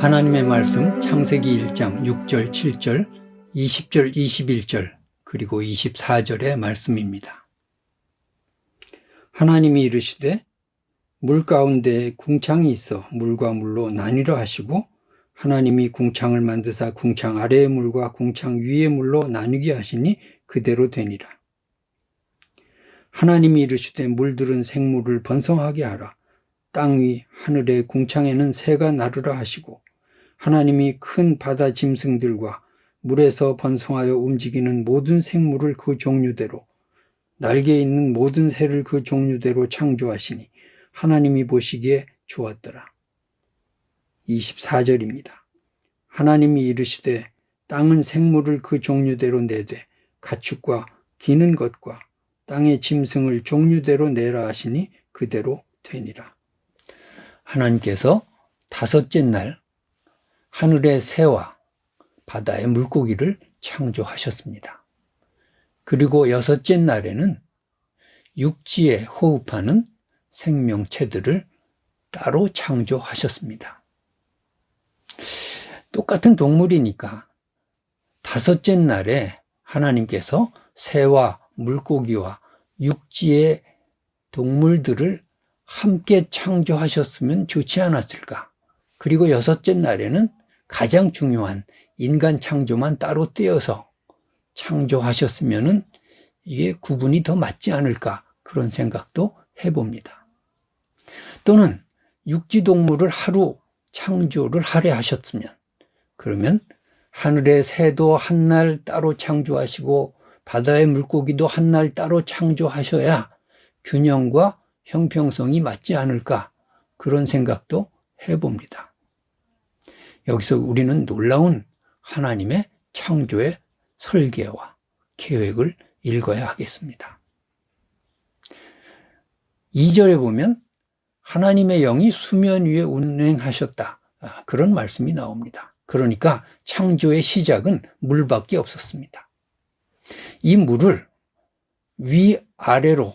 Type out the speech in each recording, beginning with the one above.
하나님의 말씀 창세기 1장 6절, 7절, 20절, 21절, 그리고 24절의 말씀입니다. 하나님이 이르시되 물 가운데 궁창이 있어 물과 물로 나뉘라 하시고 하나님이 궁창을 만드사 궁창 아래의 물과 궁창 위의 물로 나뉘게 하시니 그대로 되니라. 하나님이 이르시되 물들은 생물을 번성하게 하라. 땅 위 하늘의 궁창에는 새가 나르라 하시고 하나님이 큰 바다 짐승들과 물에서 번성하여 움직이는 모든 생물을 그 종류대로 날개 있는 모든 새를 그 종류대로 창조하시니 하나님이 보시기에 좋았더라. 24절입니다. 하나님이 이르시되 땅은 생물을 그 종류대로 내되 가축과 기는 것과 땅의 짐승을 종류대로 내라 하시니 그대로 되니라. 하나님께서 다섯째 날 하늘의 새와 바다의 물고기를 창조하셨습니다. 그리고 여섯째 날에는 육지에 호흡하는 생명체들을 따로 창조하셨습니다. 똑같은 동물이니까 다섯째 날에 하나님께서 새와 물고기와 육지의 동물들을 함께 창조하셨으면 좋지 않았을까? 그리고 여섯째 날에는 가장 중요한 인간 창조만 따로 떼어서 창조하셨으면 이게 구분이 더 맞지 않을까? 그런 생각도 해봅니다. 또는 육지동물을 하루 창조를 하려 하셨으면 그러면 하늘의 새도 한 날 따로 창조하시고 바다의 물고기도 한 날 따로 창조하셔야 균형과 형평성이 맞지 않을까? 그런 생각도 해봅니다. 여기서 우리는 놀라운 하나님의 창조의 설계와 계획을 읽어야 하겠습니다. 2절에 보면 하나님의 영이 수면 위에 운행하셨다. 그런 말씀이 나옵니다. 그러니까 창조의 시작은 물밖에 없었습니다. 이 물을 위아래로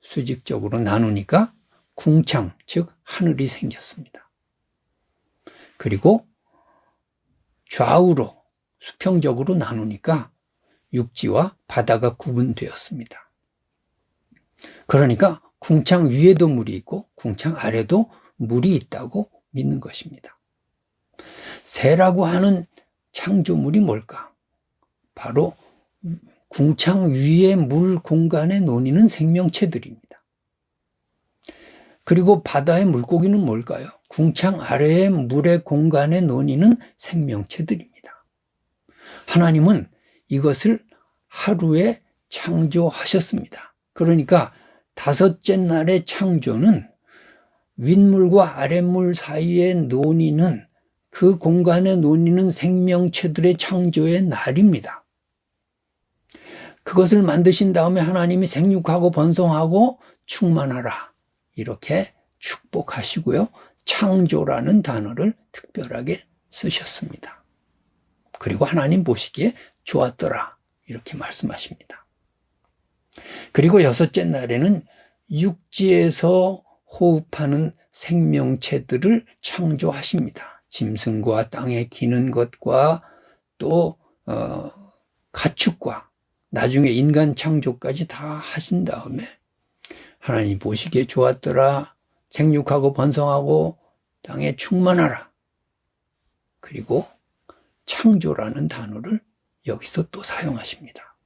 수직적으로 나누니까 궁창, 즉 하늘이 생겼습니다. 그리고 좌우로 수평적으로 나누니까 육지와 바다가 구분되었습니다. 그러니까 궁창 위에도 물이 있고 궁창 아래도 물이 있다고 믿는 것입니다. 새라고 하는 창조물이 뭘까? 바로 궁창 위의 물 공간에 논이는 생명체들입니다. 그리고 바다의 물고기는 뭘까요? 궁창 아래의 물의 공간에 논이는 생명체들입니다. 하나님은 이것을 하루에 창조하셨습니다. 그러니까 다섯째 날의 창조는 윗물과 아랫물 사이에 논이는 그 공간에 논이는 생명체들의 창조의 날입니다. 그것을 만드신 다음에 하나님이 생육하고 번성하고 충만하라 이렇게 축복하시고요. 창조라는 단어를 특별하게 쓰셨습니다. 그리고 하나님 보시기에 좋았더라 이렇게 말씀하십니다. 그리고 여섯째 날에는 육지에서 호흡하는 생명체들을 창조하십니다. 짐승과 땅에 기는 것과 또 가축과 나중에 인간 창조까지 다 하신 다음에 하나님 보시기에 좋았더라. 생육하고 번성하고 땅에 충만하라. 그리고 창조라는 단어를 여기서 또 사용하십니다.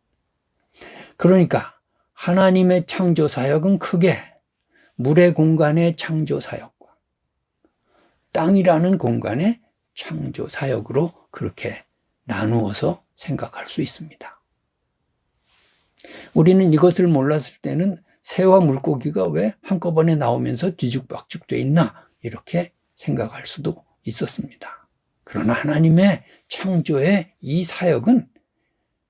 그러니까 하나님의 창조 사역은 크게 물의 공간의 창조 사역과 땅이라는 공간의 창조 사역으로 그렇게 나누어서 생각할 수 있습니다. 우리는 이것을 몰랐을 때는 새와 물고기가 왜 한꺼번에 나오면서 뒤죽박죽 돼 있나 이렇게 생각할 수도 있었습니다. 그러나 하나님의 창조의 이 사역은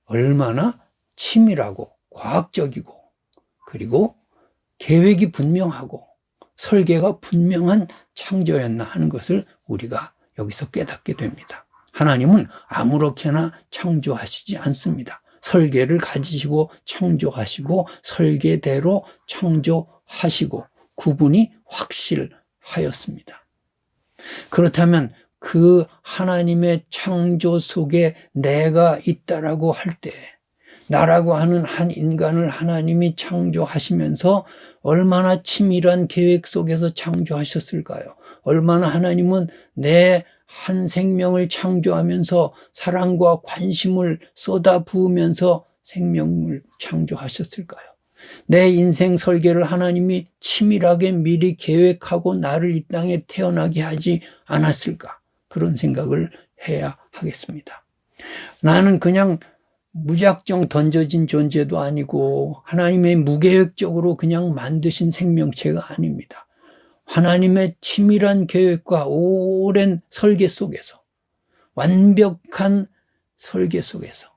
얼마나 치밀하고 과학적이고 그리고 계획이 분명하고 설계가 분명한 창조였나 하는 것을 우리가 여기서 깨닫게 됩니다. 하나님은 아무렇게나 창조하시지 않습니다. 설계를 가지시고 창조하시고 설계대로 창조하시고 구분이 확실하였습니다. 그렇다면 그 하나님의 창조 속에 내가 있다라고 할 때, 나라고 하는 한 인간을 하나님이 창조하시면서 얼마나 치밀한 계획 속에서 창조하셨을까요? 얼마나 하나님은 내 한 생명을 창조하면서 사랑과 관심을 쏟아 부으면서 생명을 창조하셨을까요? 내 인생 설계를 하나님이 치밀하게 미리 계획하고 나를 이 땅에 태어나게 하지 않았을까? 그런 생각을 해야 하겠습니다. 나는 그냥 무작정 던져진 존재도 아니고 하나님의 무계획적으로 그냥 만드신 생명체가 아닙니다. 하나님의 치밀한 계획과 오랜 설계 속에서, 완벽한 설계 속에서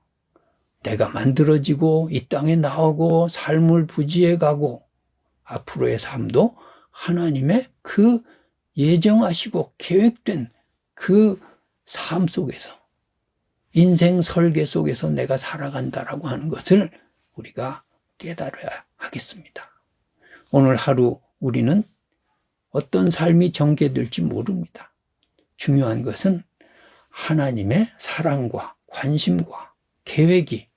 내가 만들어지고 이 땅에 나오고 삶을 부지해 가고 앞으로의 삶도 하나님의 그 예정하시고 계획된 그 삶 속에서, 인생 설계 속에서 내가 살아간다라고 하는 것을 우리가 깨달아야 하겠습니다. 오늘 하루 우리는 어떤 삶이 전개될지 모릅니다. 중요한 것은 하나님의 사랑과 관심과 계획이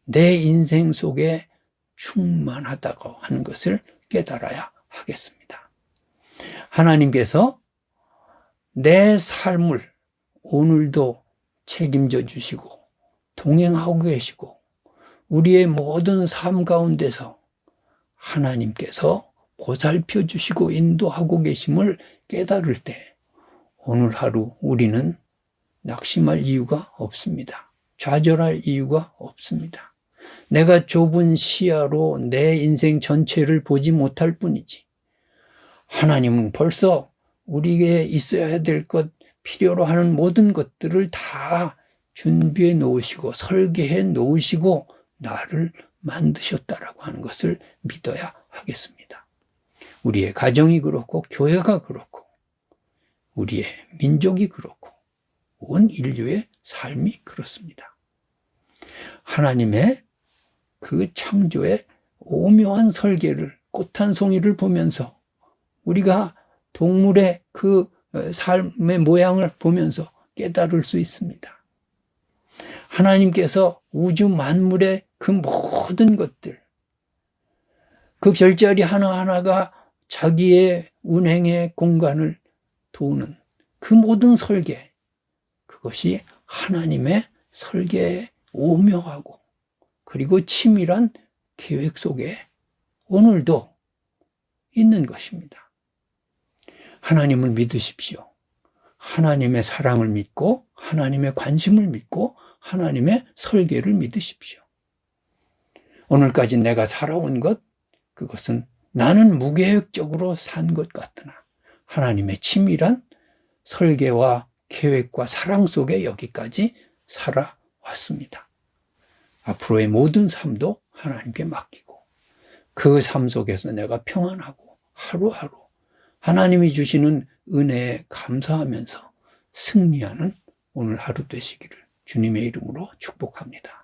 내 인생 속에 충만하다고 하는 것을 깨달아야 하겠습니다. 하나님께서 내 삶을 오늘도 책임져 주시고 동행하고 계시고 우리의 모든 삶 가운데서 하나님께서 보살펴 주시고 인도하고 계심을 깨달을 때 오늘 하루 우리는 낙심할 이유가 없습니다. 좌절할 이유가 없습니다. 내가 좁은 시야로 내 인생 전체를 보지 못할 뿐이지 하나님은 벌써 우리에게 있어야 될 것, 필요로 하는 모든 것들을 다 준비해 놓으시고 설계해 놓으시고 나를 만드셨다라고 하는 것을 믿어야 하겠습니다. 우리의 가정이 그렇고 교회가 그렇고 우리의 민족이 그렇고 온 인류의 삶이 그렇습니다. 하나님의 그 창조의 오묘한 설계를, 꽃 한 송이를 보면서 우리가 동물의 그 삶의 모양을 보면서 깨달을 수 있습니다. 하나님께서 우주 만물의 그 모든 것들, 그 별자리 하나하나가 자기의 운행의 공간을 도우는 그 모든 설계, 그것이 하나님의 설계의 오묘하고 그리고 치밀한 계획 속에 오늘도 있는 것입니다. 하나님을 믿으십시오. 하나님의 사랑을 믿고 하나님의 관심을 믿고 하나님의 설계를 믿으십시오. 오늘까지 내가 살아온 것, 그것은 나는 무계획적으로 산 것 같으나 하나님의 치밀한 설계와 계획과 사랑 속에 여기까지 살아왔습니다. 앞으로의 모든 삶도 하나님께 맡기고 그 삶 속에서 내가 평안하고 하루하루 하나님이 주시는 은혜에 감사하면서 승리하는 오늘 하루 되시기를 주님의 이름으로 축복합니다.